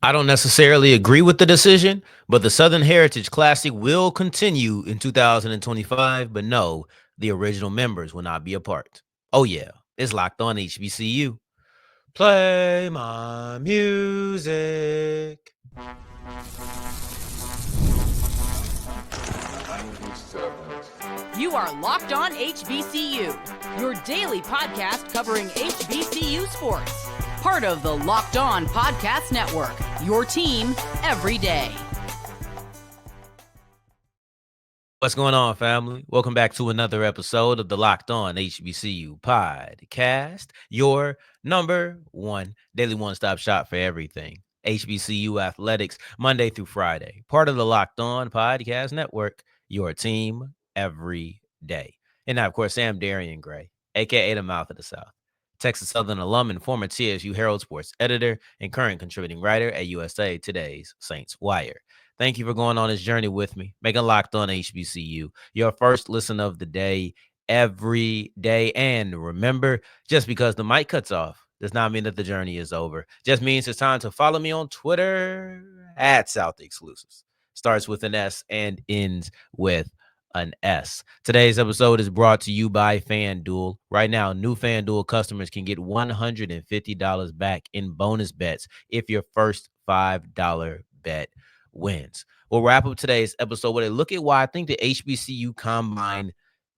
I don't necessarily agree with the decision, but the Southern Heritage Classic will continue in 2025. But no, the original members will not be a part. Oh, yeah, it's locked on HBCU. Play my music. You are Locked On HBCU, your daily podcast covering HBCU sports. Part of the Locked On Podcast Network, your team every day. What's going on, family? Welcome back to another episode of the Locked On HBCU podcast, your number one daily one-stop shop for everything HBCU athletics, Monday through Friday. Part of the Locked On Podcast Network, your team every day. And now, of course, Sam Darrion Gray, a.k.a. the Mouth of the South, Texas Southern alum and former TSU Herald Sports editor and current contributing writer at USA Today's Saints Wire. Thank you for going on this journey with me, making Locked On HBCU your first listen of the day every day. And remember, just because the mic cuts off does not mean that the journey is over. Just means it's time to follow me on Twitter at South Exclusives. Starts with an S and ends with an S. Today's episode is brought to you by FanDuel. Right now, new FanDuel customers can get $150 back in bonus bets if your first $5 bet wins. We'll wrap up today's episode with a look at why I think the HBCU Combine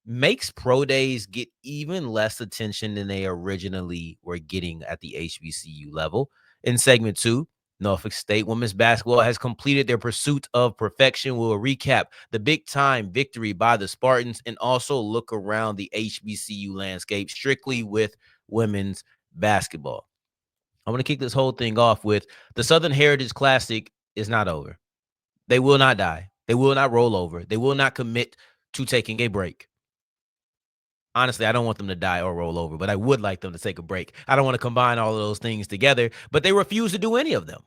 makes pro days get even less attention than they originally were getting at the HBCU level. In segment 2, Norfolk State women's basketball has completed their pursuit of perfection. We'll recap the big-time victory by the Spartans and also look around the HBCU landscape strictly with women's basketball. I want to kick this whole thing off with the Southern Heritage Classic is not over. They will not die. They will not roll over. They will not commit to taking a break. Honestly, I don't want them to die or roll over, but I would like them to take a break. I don't want to combine all of those things together, but they refuse to do any of them.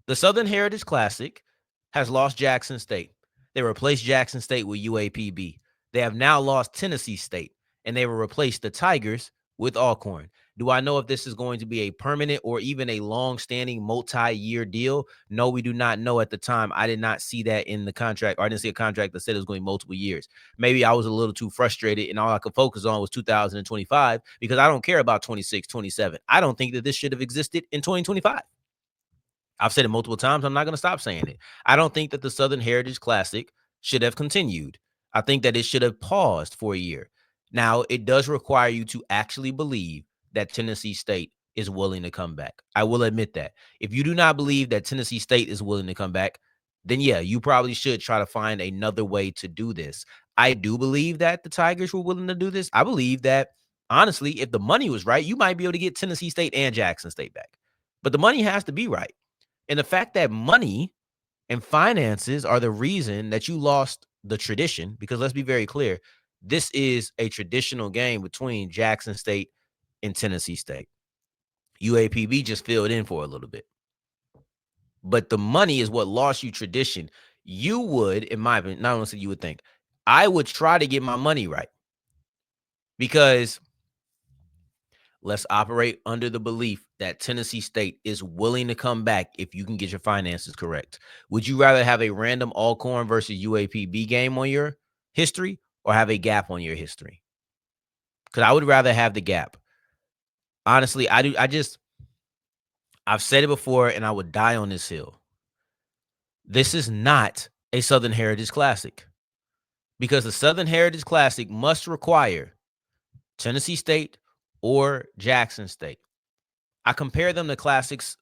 The Southern Heritage Classic has lost Jackson State. They replaced Jackson State with UAPB. They have now lost Tennessee State, and they will replace the Tigers with Alcorn. Do I know if this is going to be a permanent or even a long-standing multi-year deal? No, we do not know at the time. I did not see that in the contract, or I didn't see a contract that said it was going to be multiple years. Maybe I was a little too frustrated, and all I could focus on was 2025 because I don't care about 26, 27. I don't think that this should have existed in 2025. I've said it multiple times. I'm not going to stop saying it. I don't think that the Southern Heritage Classic should have continued. I think that it should have paused for a year. Now, it does require you to actually believe that Tennessee State is willing to come back. I will admit that. If you do not believe that Tennessee State is willing to come back, then yeah, you probably should try to find another way to do this. I do believe that the Tigers were willing to do this. I believe that, honestly, if the money was right, you might be able to get Tennessee State and Jackson State back. But the money has to be right. And the fact that money and finances are the reason that you lost the tradition, because let's be very clear, this is a traditional game between Jackson State and Tennessee State. UAPB just filled in for a little bit. But the money is what lost you tradition. You would, in my opinion, not only you would think, I would try to get my money right. Because let's operate under the belief that Tennessee State is willing to come back if you can get your finances correct. Would you rather have a random Alcorn versus UAPB game on your history or have a gap on your history? Because I would rather have the gap. Honestly, I've said it before, and I would die on this hill. This is not a Southern Heritage Classic because the Southern Heritage Classic must require Tennessee State or Jackson State. I compare them to classics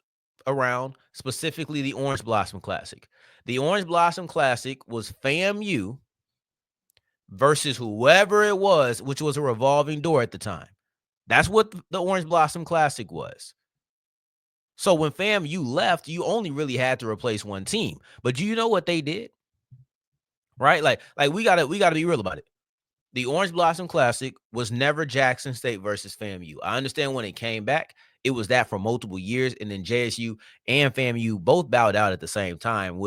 around, specifically the Orange Blossom Classic. The Orange Blossom Classic was FAMU versus whoever it was, which was a revolving door at the time. That's what the Orange Blossom Classic was. So when FAMU left, you only really had to replace one team. But do you know what they did? Right? Like we gotta be real about it. The Orange Blossom Classic was never Jackson State versus FAMU. I understand when it came back, it was that for multiple years, and then JSU and FAMU both bowed out at the same time,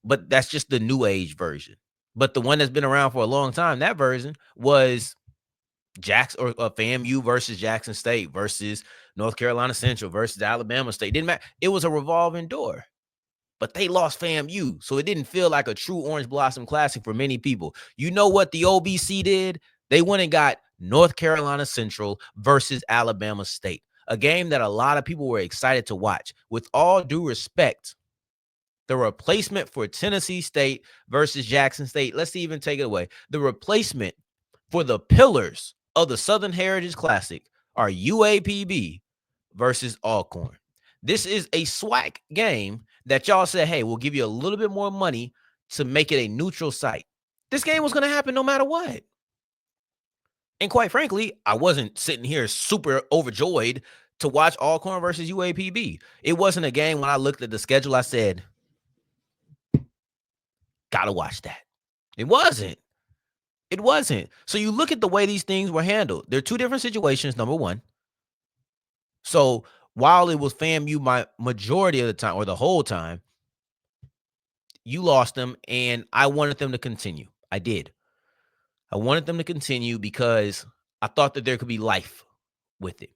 but that's just the new age version. But the one that's been around for a long time, that version was FAMU versus Jackson State versus North Carolina Central versus Alabama State. Didn't matter. It was a revolving door. But they lost FAMU, so it didn't feel like a true Orange Blossom Classic for many people. You know what the OBC did? They went and got North Carolina Central versus Alabama State, a game that a lot of people were excited to watch. With all due respect, the replacement for Tennessee State versus Jackson State, let's even take it away. The replacement for the pillars of the Southern Heritage Classic are UAPB versus Alcorn. This is a SWAC game that y'all said, hey, we'll give you a little bit more money to make it a neutral site. This game was going to happen no matter what. And quite frankly, I wasn't sitting here super overjoyed to watch Alcorn versus UAPB. It wasn't a game when I looked at the schedule, I said, gotta watch that. It wasn't. It wasn't. So you look at the way these things were handled. They're two different situations, number one. So while it was FAMU my majority of the time or the whole time, you lost them, and I wanted them to continue. I did. I wanted them to continue because I thought that there could be life with it.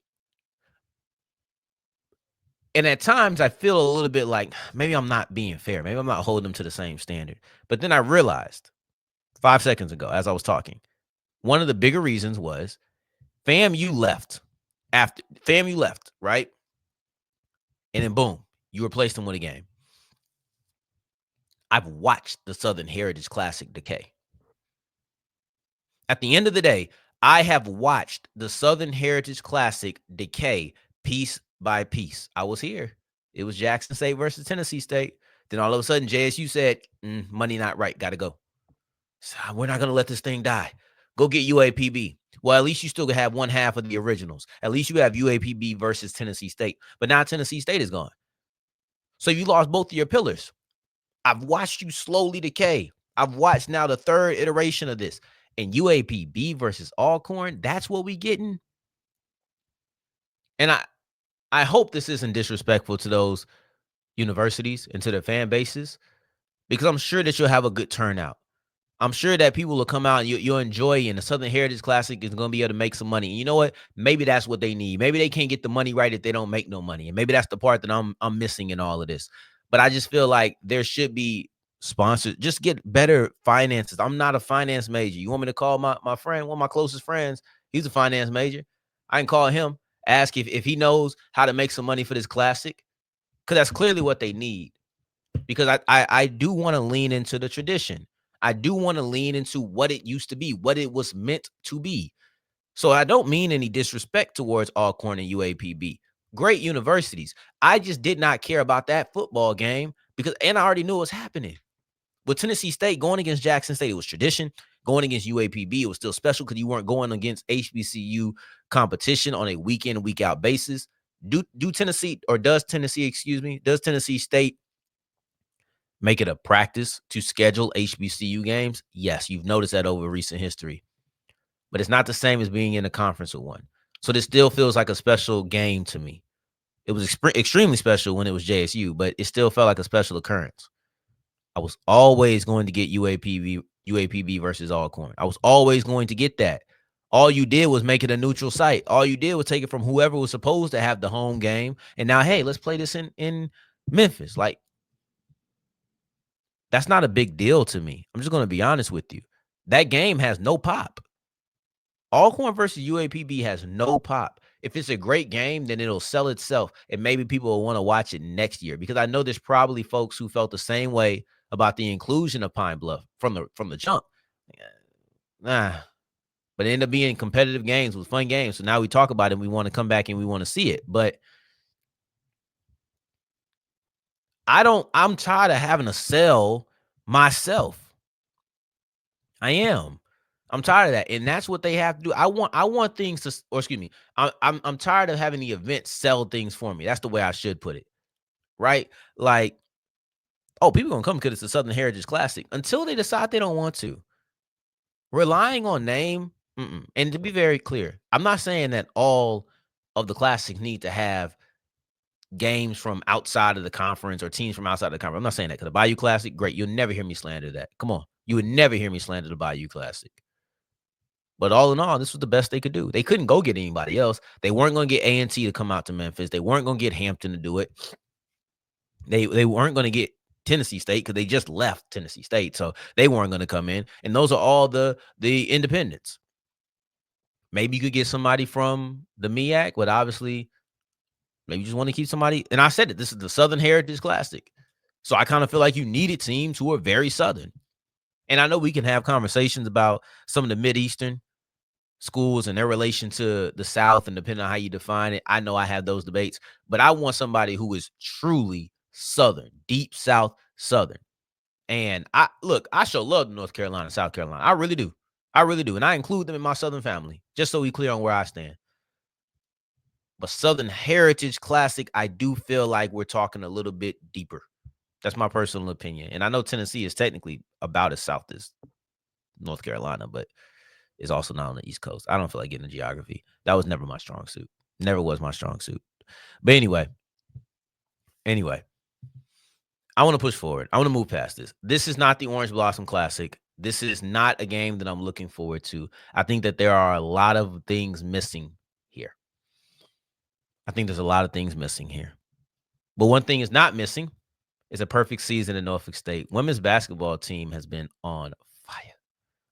And at times I feel a little bit like maybe I'm not being fair. Maybe I'm not holding them to the same standard. But then I realized 5 seconds ago as I was talking, one of the bigger reasons was FAMU left. After FAMU left, right? And then boom, you replaced them with a game. I've watched the Southern Heritage Classic decay. At the end of the day, I have watched the Southern Heritage Classic decay piece by piece. I was here. It was Jackson State versus Tennessee State. Then all of a sudden, JSU said, money not right. Got to go. So we're not going to let this thing die. Go get UAPB. Well, at least you still have one half of the originals. At least you have UAPB versus Tennessee State. But now Tennessee State is gone. So you lost both of your pillars. I've watched you slowly decay. I've watched now the third iteration of this. And UAPB versus Alcorn, that's what we getting. And I hope this isn't disrespectful to those universities and to their fan bases, because I'm sure that you'll have a good turnout. I'm sure that people will come out and you'll enjoy it, and the Southern Heritage Classic is going to be able to make some money. And you know what? Maybe that's what they need. Maybe they can't get the money right if they don't make no money. And maybe that's the part that I'm missing in all of this. But I just feel like there should be sponsors. Just get better finances. I'm not a finance major. You want me to call my friend, one of my closest friends? He's a finance major. I can call him, ask if he knows how to make some money for this classic, because that's clearly what they need. Because I do want to lean into the tradition. I do want to lean into what it used to be, what it was meant to be. So I don't mean any disrespect towards Alcorn and UAPB. Great universities. I just did not care about that football game and I already knew what was happening. With Tennessee State going against Jackson State, it was tradition. Going against UAPB, it was still special because you weren't going against HBCU competition on a week in, week out basis. Does Tennessee State make it a practice to schedule HBCU games? Yes, you've noticed that over recent history. But it's not the same as being in a conference with one. So this still feels like a special game to me. It was extremely special when it was JSU, but it still felt like a special occurrence. I was always going to get UAPB versus Alcorn. I was always going to get that. All you did was make it a neutral site. All you did was take it from whoever was supposed to have the home game. And now, hey, let's play this in Memphis. Like, that's not a big deal to me. I'm just going to be honest with you. That game has no pop. Alcorn versus UAPB has no pop. If it's a great game, then it'll sell itself, and maybe people will want to watch it next year, because I know there's probably folks who felt the same way about the inclusion of Pine Bluff from the jump. But it ended up being competitive games with fun games. So now we talk about it and we want to come back and we want to see it. But I'm tired of having to sell myself. I am. I'm tired of that. And that's what they have to do. I want things to, or excuse me, I'm tired of having the event sell things for me. That's the way I should put it. Right? Like, oh, people gonna come because it's the Southern Heritage Classic until they decide they don't want to. Relying on name, and to be very clear, I'm not saying that all of the classics need to have games from outside of the conference or teams from outside of the conference. I'm not saying that, because the Bayou Classic, great. You'll never hear me slander that. Come on. You would never hear me slander the Bayou Classic. But all in all, this was the best they could do. They couldn't go get anybody else. They weren't going to get A&T to come out to Memphis. They weren't going to get Hampton to do it. They weren't going to get Tennessee State because they just left Tennessee State, so they weren't going to come in. And those are all the independents. Maybe you could get somebody from the MEAC, but obviously, maybe you just want to keep somebody. And I said it. This is the Southern Heritage Classic, so I kind of feel like you needed teams who are very Southern. And I know we can have conversations about some of the Mideastern schools and their relation to the South, and depending on how you define it, I know I have those debates, but I want somebody who is truly Southern, deep South Southern. And I show love to North Carolina, South Carolina. I really do. I really do. And I include them in my Southern family, just so we clear on where I stand. But Southern Heritage Classic, I do feel like we're talking a little bit deeper. That's my personal opinion. And I know Tennessee is technically about as south as North Carolina, but is also not on the East Coast. I don't feel like getting the geography. That was never my strong suit. Never was my strong suit. But anyway, I want to push forward. I want to move past this. This is not the Orange Blossom Classic. This is not a game that I'm looking forward to. I think that there are a lot of things missing here. I think there's a lot of things missing here. But one thing is not missing is a perfect season in Norfolk State. Women's basketball team has been on fire.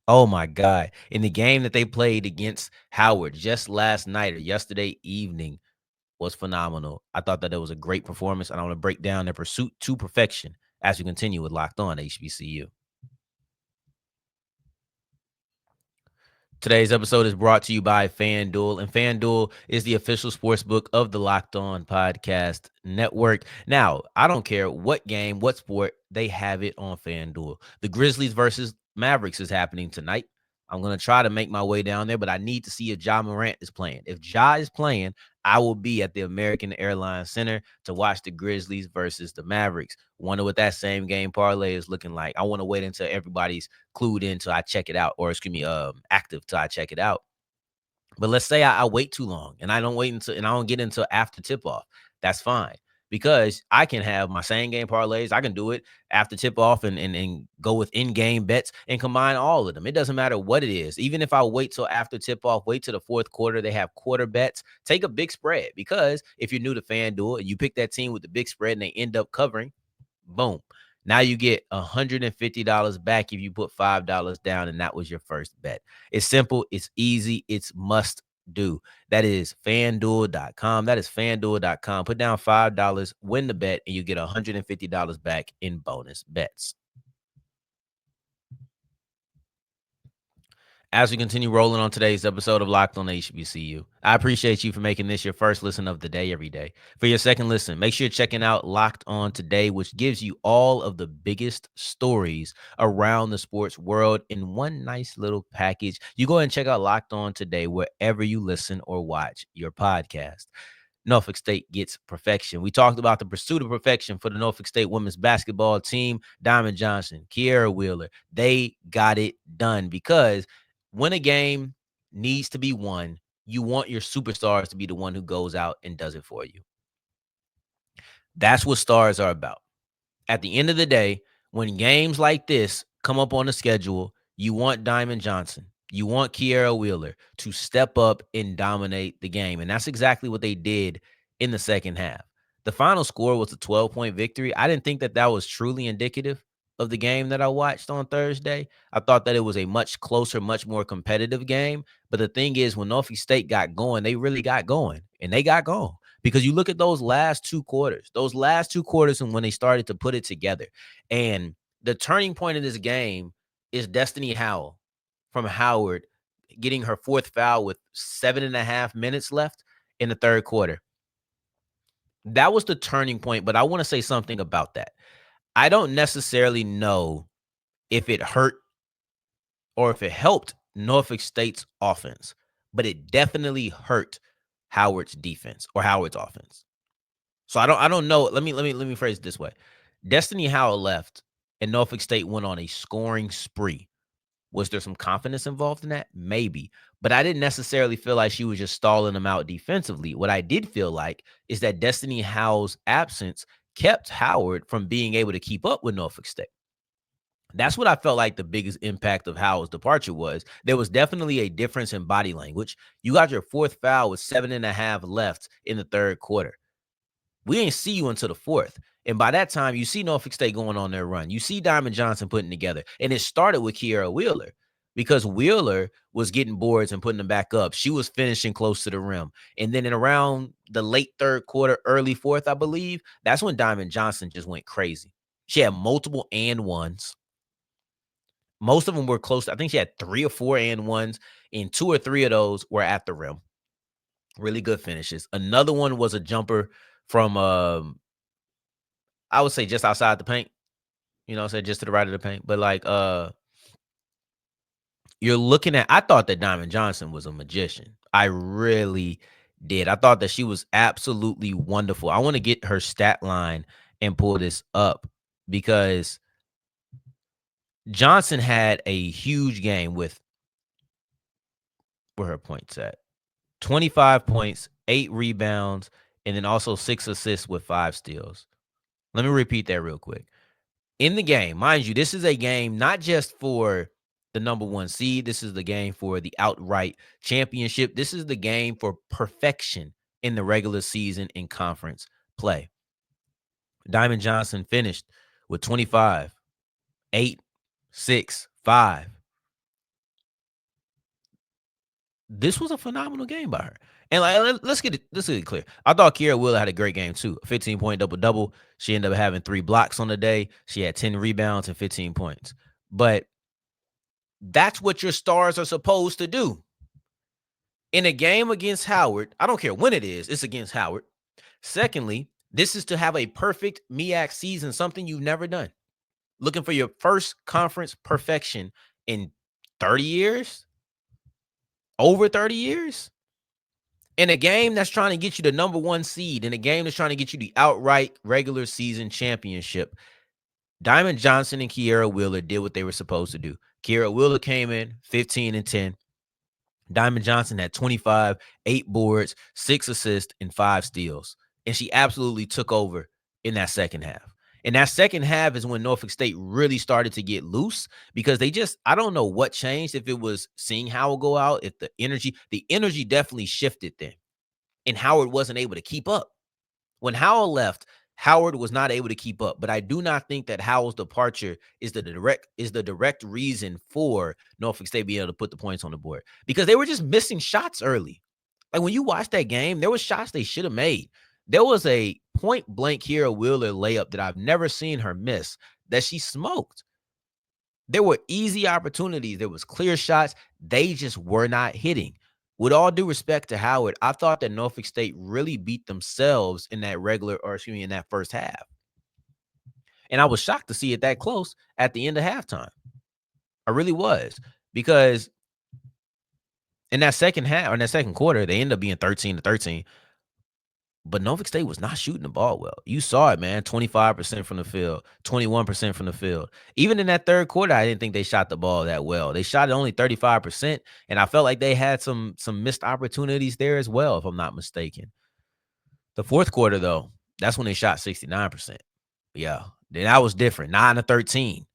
Oh, my God. In the game that they played against Howard just last night or yesterday evening was phenomenal. I thought that it was a great performance, and I want to break down their pursuit to perfection as we continue with Locked On HBCU. Today's episode is brought to you by FanDuel, and FanDuel is the official sports book of the Locked On Podcast Network. Now, I don't care what game, what sport, they have it on FanDuel. The Grizzlies versus Mavericks is happening tonight. I'm going to try to make my way down there, but I need to see if Ja Morant is playing. If Ja is playing, I will be at the American Airlines Center to watch the Grizzlies versus the Mavericks. Wonder what that same game parlay is looking like. I want to wait until everybody's clued in till I check it out, or active till I check it out. But let's say I wait too long and I don't get until after tip off. That's fine, because I can have my same game parlays. I can do it after tip off and go with in-game bets and combine all of them. It doesn't matter what it is. Even if I wait till after tip off, wait till the fourth quarter, they have quarter bets, take a big spread, because if you're new to FanDuel and you pick that team with the big spread and they end up covering, boom. Now you get $150 back if you put $5 down, and that was your first bet. It's simple. It's easy. It's must do. That is FanDuel.com. That is FanDuel.com. Put down $5, win the bet, and you get $150 back in bonus bets. As we continue rolling on today's episode of Locked On HBCU, I appreciate you for making this your first listen of the day every day. For your second listen, make sure you're checking out Locked On Today, which gives you all of the biggest stories around the sports world in one nice little package. You go ahead and check out Locked On Today wherever you listen or watch your podcast. Norfolk State gets perfection. We talked about the pursuit of perfection for the Norfolk State women's basketball team. Diamond Johnson, Kierra Wheeler, they got it done, because when a game needs to be won, you want your superstars to be the one who goes out and does it for you. That's what stars are about. At the end of the day, when games like this come up on the schedule, you want Diamond Johnson, you want Kierra Wheeler to step up and dominate the game. And that's exactly what they did in the second half. The final score was a 12-point victory. I didn't think that that was truly indicative of the game that I watched on Thursday. I thought that it was a much closer, much more competitive game. But the thing is, when Norfolk State got going, they really got going, and they got going. Because you look at those last two quarters, and when they started to put it together. And the turning point of this game is Destiny Howell from Howard getting her fourth foul with 7.5 minutes left in the third quarter. That was the turning point, but I want to say something about that. I don't necessarily know if it hurt or if it helped Norfolk State's offense, but it definitely hurt Howard's defense or Howard's offense. So I don't know. Let me phrase it this way. Destiny Howell left and Norfolk State went on a scoring spree. Was there some confidence involved in that? Maybe. But I didn't necessarily feel like she was just stalling them out defensively. What I did feel like is that Destiny Howell's absence kept Howard from being able to keep up with Norfolk State. That's what I felt like the biggest impact of Howell's departure was. There was definitely a difference in body language. You got your fourth foul with 7.5 left in the third quarter. We ain't see you until the fourth. And by that time, you see Norfolk State going on their run. You see Diamond Johnson putting together. And it started with Kierra Wheeler because Wheeler was getting boards and putting them back up. She was finishing close to the rim. And then in around the late third quarter, early fourth, I believe, that's when Diamond Johnson just went crazy. She had multiple and ones. Most of them were close. I think she had 3 or 4 and ones, and 2 or 3 of those were at the rim. Really good finishes. Another one was a jumper from I would say just outside the paint, say just to the right of the paint. But like you're looking at, I thought that Diamond Johnson was a magician. I really did. I thought that she was absolutely wonderful. I want to get her stat line and pull this up because Johnson had a huge game with where her points at. 25 points, 8 rebounds, and then also 6 assists with 5 steals. Let me repeat that real quick. In the game, mind you, this is a game not just for the number 1 seed. This is the game for the outright championship. This is the game for perfection in the regular season in conference play. Diamond Johnson finished with 25, 8, 6, 5. This was a phenomenal game by her. And like, let's get it clear. I thought Kierra Wheeler had a great game too. A 15-point double-double. She ended up having 3 blocks on the day. She had 10 rebounds and 15 points. But that's what your stars are supposed to do. In a game against Howard, I don't care when it is, it's against Howard. Secondly, this is to have a perfect MEAC season, something you've never done. Looking for your first conference perfection in 30 years? Over 30 years? In a game that's trying to get you the number 1 seed, in a game that's trying to get you the outright regular season championship, Diamond Johnson and Kierra Wheeler did what they were supposed to do. Kierra Wheeler came in 15 and 10. Diamond Johnson had 25, 8 boards, 6 assists, and 5 steals. And she absolutely took over in that second half. And that second half is when Norfolk State really started to get loose because I don't know what changed, if it was seeing Howard go out, if the energy definitely shifted then. And Howard wasn't able to keep up. When Howard left, Howard was not able to keep up. But I do not think that Howard's departure is the direct reason for Norfolk State being able to put the points on the board because they were just missing shots early. Like when you watch that game, there were shots they should have made. There was a point blank Kierra Wheeler layup that I've never seen her miss that she smoked. There were easy opportunities. There was clear shots. They just were not hitting. With all due respect to Howard, I thought that Norfolk State really beat themselves in that first half. And I was shocked to see it that close at the end of halftime. I really was. Because in that second half, or in that second quarter, they ended up being 13-13. But Norfolk State was not shooting the ball well. You saw it, man. 25% from the field, 21% from the field. Even in that third quarter, I didn't think they shot the ball that well. They shot it only 35%, and I felt like they had some missed opportunities there as well, if I'm not mistaken. The fourth quarter, though, that's when they shot 69%. Yeah, then that was different. 9-13.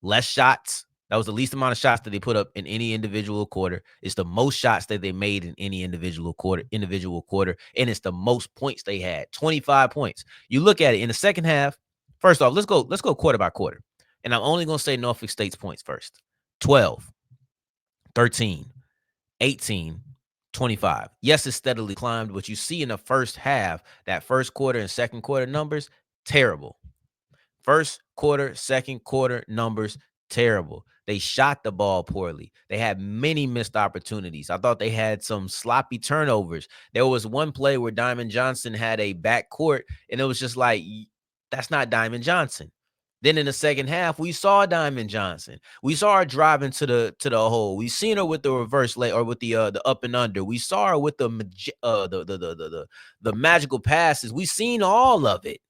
Less shots. That was the least amount of shots that they put up in any individual quarter. It's the most shots that they made in any individual quarter, and it's the most points they had, 25 points. You look at it in the second half. First off, let's go quarter by quarter. And I'm only going to say Norfolk State's points first. 12, 13, 18, 25. Yes, it's steadily climbed, but you see in the first half, that first quarter and second quarter numbers, terrible. First quarter, second quarter numbers, terrible. They shot the ball poorly. They had many missed opportunities. I thought they had some sloppy turnovers. There was one play where Diamond Johnson had a backcourt, and it was just like, that's not Diamond Johnson. Then in the second half, we saw Diamond Johnson. We saw her driving to the hole. We seen her with the reverse lay or with the up and under. We saw her with the magical passes. We seen all of it.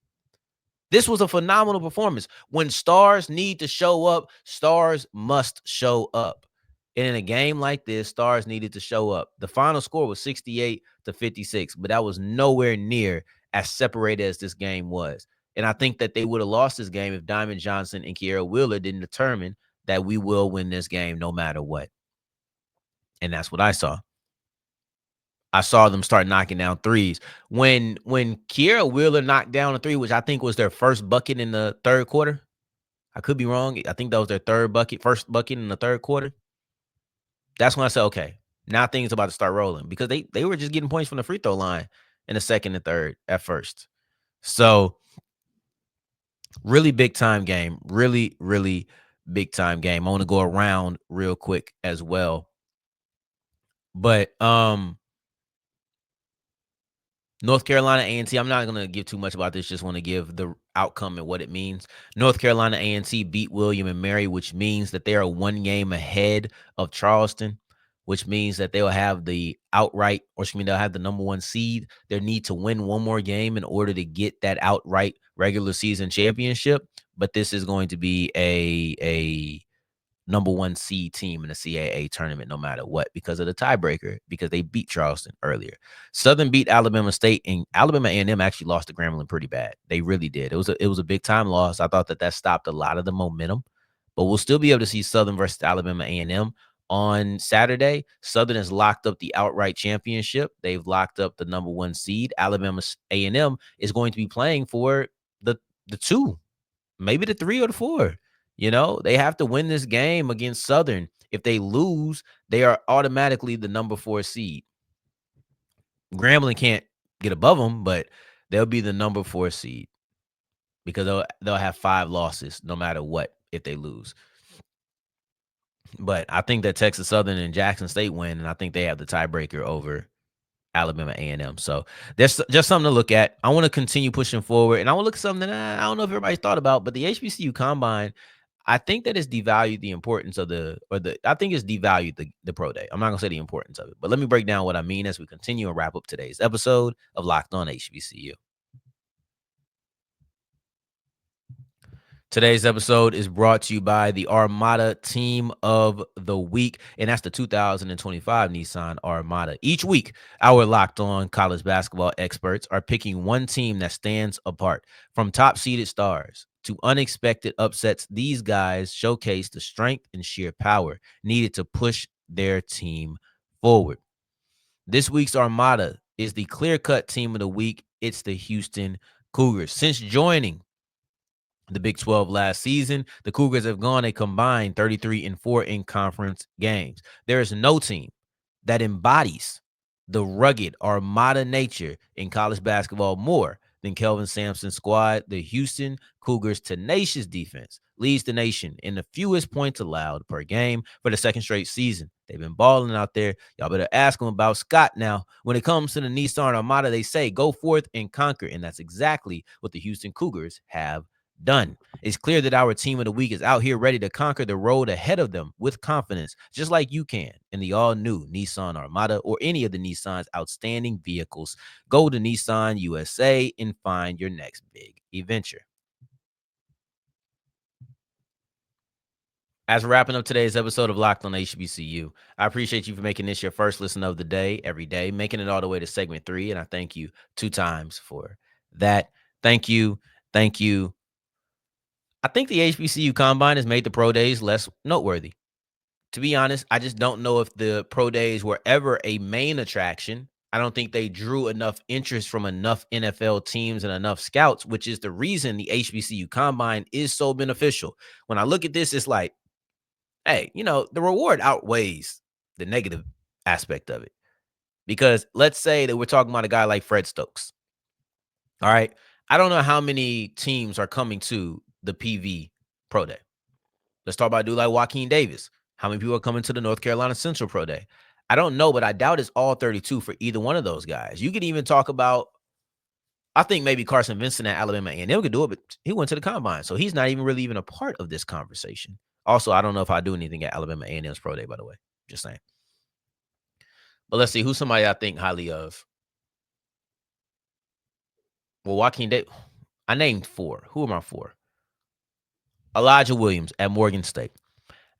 This was a phenomenal performance. When stars need to show up, stars must show up. And in a game like this, stars needed to show up. The final score was 68-56, but that was nowhere near as separated as this game was. And I think that they would have lost this game if Diamond Johnson and Kierra Wheeler didn't determine that we will win this game no matter what. And that's what I saw. I saw them start knocking down threes. When Kierra Wheeler knocked down a three, which I think was their first bucket in the third quarter. I could be wrong. I think that was their first bucket in the third quarter. That's when I said, okay, now things about to start rolling because they were just getting points from the free throw line in the second and third at first. So really big time game. Really, really big time game. I want to go around real quick as well. But North Carolina A&T, I'm not going to give too much about this. Just want to give the outcome and what it means. North Carolina A&T beat William and Mary, which means that they are 1 game ahead of Charleston, which means that they'll have the outright, or excuse me, they'll have the number 1 seed. They need to win one more game in order to get that outright regular season championship. But this is going to be a number 1 seed team in the CAA tournament no matter what because of the tiebreaker, because they beat Charleston earlier. Southern beat Alabama State, and Alabama A&M actually lost to Grambling pretty bad. They really did. It was a big time loss. I thought that stopped a lot of the momentum, but we'll still be able to see Southern versus Alabama A&M on Saturday. Southern has locked up the outright championship. They've locked up the number 1 seed. Alabama A&M is going to be playing for the 2, maybe the 3 or the 4. You know, they have to win this game against Southern. If they lose, they are automatically the number 4 seed. Grambling can't get above them, but they'll be the number 4 seed because they'll have 5 losses no matter what if they lose. But I think that Texas Southern and Jackson State win, and I think they have the tiebreaker over Alabama A&M. So there's just something to look at. I want to continue pushing forward, and I want to look at something that I don't know if everybody's thought about, but the HBCU Combine, I think that it's devalued the importance of I think it's devalued the pro day. I'm not going to say the importance of it, but let me break down what I mean as we continue and wrap up today's episode of Locked On HBCU. Today's episode is brought to you by the Armada Team of the Week, and that's the 2025 Nissan Armada. Each week, our Locked On college basketball experts are picking one team that stands apart. From top-seeded stars to unexpected upsets, these guys showcase the strength and sheer power needed to push their team forward. This week's Armada is the clear-cut team of the week. It's the Houston Cougars. Since joining the Big 12 last season, the Cougars have gone a combined 33-4 in conference games. There is no team that embodies the rugged Armada nature in college basketball more than Kelvin Sampson's squad. The Houston Cougars' tenacious defense leads the nation in the fewest points allowed per game for the second straight season. They've been balling out there. Y'all better ask them about Scott now. When it comes to the Nissan Armada, they say go forth and conquer, and that's exactly what the Houston Cougars have done. It's clear that our team of the week is out here ready to conquer the road ahead of them with confidence, just like you can in the all-new Nissan Armada or any of the Nissan's outstanding vehicles. Go to Nissan USA and find your next big adventure. As we're wrapping up today's episode of Locked on HBCU, I appreciate you for making this your first listen of the day every day, making it all the way to segment 3, and I thank you 2 times for that. Thank you. Thank you. I think the HBCU Combine has made the pro days less noteworthy. To be honest, I just don't know if the pro days were ever a main attraction. I don't think they drew enough interest from enough NFL teams and enough scouts, which is the reason the HBCU Combine is so beneficial. When I look at this, it's like, hey, the reward outweighs the negative aspect of it. Because let's say that we're talking about a guy like Fred Stokes. All right. I don't know how many teams are coming to the PV Pro Day. Let's talk about a dude like Joaquin Davis. How many people are coming to the North Carolina Central Pro Day? I don't know, but I doubt it's all 32 for either one of those guys. You could even talk about, I think maybe Carson Vincent at Alabama A&M could do it, but he went to the Combine, so he's not even a part of this conversation. Also, I don't know if I do anything at Alabama A&M's Pro Day, by the way. Just saying. But let's see, who's somebody I think highly of? Well, Joaquin Davis, I named 4. Who am I 4? Elijah Williams at Morgan State.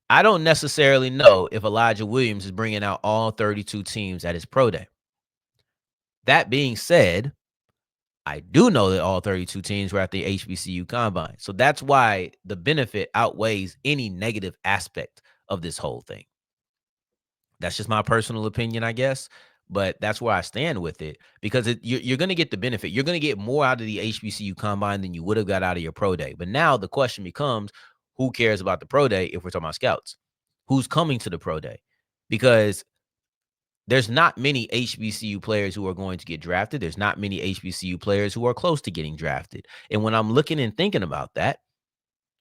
I don't necessarily know if Elijah Williams is bringing out all 32 teams at his pro day. That being said, I do know that all 32 teams were at the HBCU combine. So that's why the benefit outweighs any negative aspect of this whole thing. That's just my personal opinion, I guess. But that's where I stand with it because you're going to get the benefit. You're going to get more out of the HBCU combine than you would have got out of your pro day. But now the question becomes, who cares about the pro day if we're talking about scouts? Who's coming to the pro day? Because there's not many HBCU players who are going to get drafted. There's not many HBCU players who are close to getting drafted. And when I'm looking and thinking about that,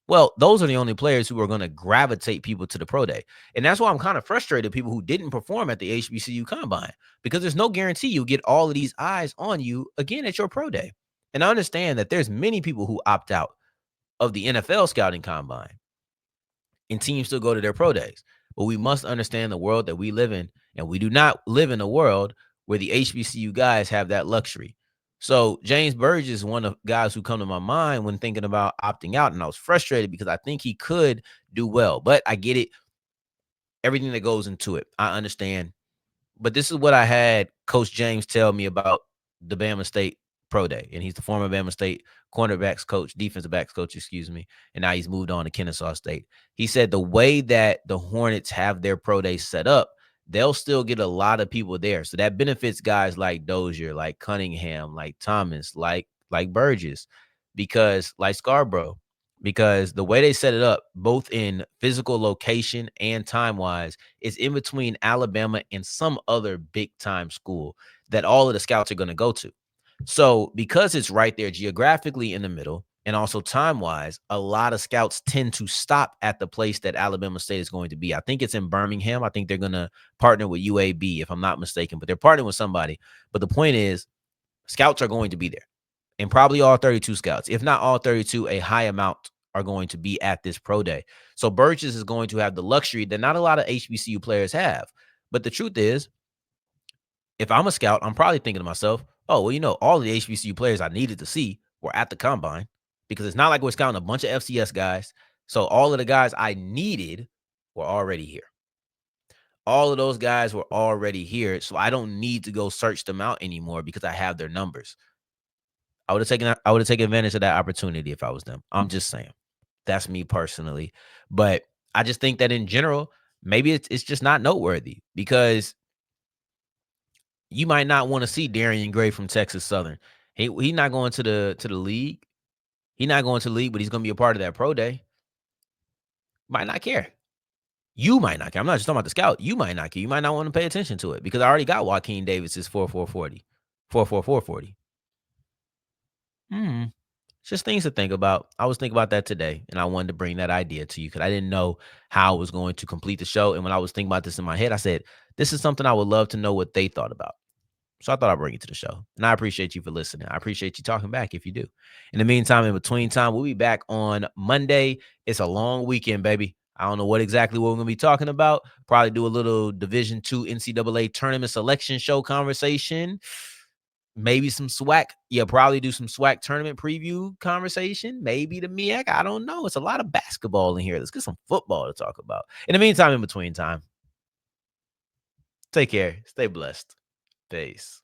well, those are the only players who are going to gravitate people to the pro day. And that's why I'm kind of frustrated people who didn't perform at the HBCU combine, because there's no guarantee you'll get all of these eyes on you again at your pro day. And I understand that there's many people who opt out of the NFL scouting combine and teams still go to their pro days. But we must understand the world that we live in, and we do not live in a world where the HBCU guys have that luxury. So James Burgess is one of the guys who come to my mind when thinking about opting out, and I was frustrated because I think he could do well. But I get it, everything that goes into it. I understand. But this is what I had Coach James tell me about the Bama State pro day. And he's the former Bama State cornerbacks coach, defensive backs coach, excuse me. And now he's moved on to Kennesaw State. He said the way that the Hornets have their pro day set up, they'll still get a lot of people there. So that benefits guys like Dozier, like Cunningham, like Thomas, like Burgess, because like Scarborough, because the way they set it up, both in physical location and time wise, is in between Alabama and some other big time school that all of the scouts are going to go to. So because it's right there geographically in the middle and also time wise, a lot of scouts tend to stop at the place that Alabama State is going to be. I think it's in Birmingham. I think they're going to partner with UAB, if I'm not mistaken, but they're partnering with somebody. But the point is, scouts are going to be there, and probably all 32 scouts, if not all 32, a high amount are going to be at this pro day. So Burgess is going to have the luxury that not a lot of HBCU players have. But the truth is, if I'm a scout, I'm probably thinking to myself, oh, well, all the HBCU players I needed to see were at the combine, because it's not like we're scouting a bunch of FCS guys. So all of the guys I needed were already here. All of those guys were already here. So I don't need to go search them out anymore because I have their numbers. I would have taken advantage of that opportunity if I was them. I'm just saying. That's me personally. But I just think that in general, maybe it's just not noteworthy, because you might not want to see Darrion Gray from Texas Southern. He's not going to the league. He's not going to the league, but he's going to be a part of that pro day. Might not care. You might not care. I'm not just talking about the scout. You might not care. You might not want to pay attention to it because I already got Joaquin Davis's 4.440. 4.4440. Just things to think about. I was thinking about that today, and I wanted to bring that idea to you because I didn't know how I was going to complete the show. And when I was thinking about this in my head, I said, this is something I would love to know what they thought about. So I thought I'd bring it to the show. And I appreciate you for listening. I appreciate you talking back if you do. In the meantime, in between time, we'll be back on Monday. It's a long weekend, baby. I don't know what exactly we're going to be talking about. Probably do a little Division II NCAA tournament selection show conversation. Maybe some SWAC. Yeah, probably do some SWAC tournament preview conversation. Maybe the MEAC. I don't know. It's a lot of basketball in here. Let's get some football to talk about. In the meantime, in between time, take care. Stay blessed. Peace.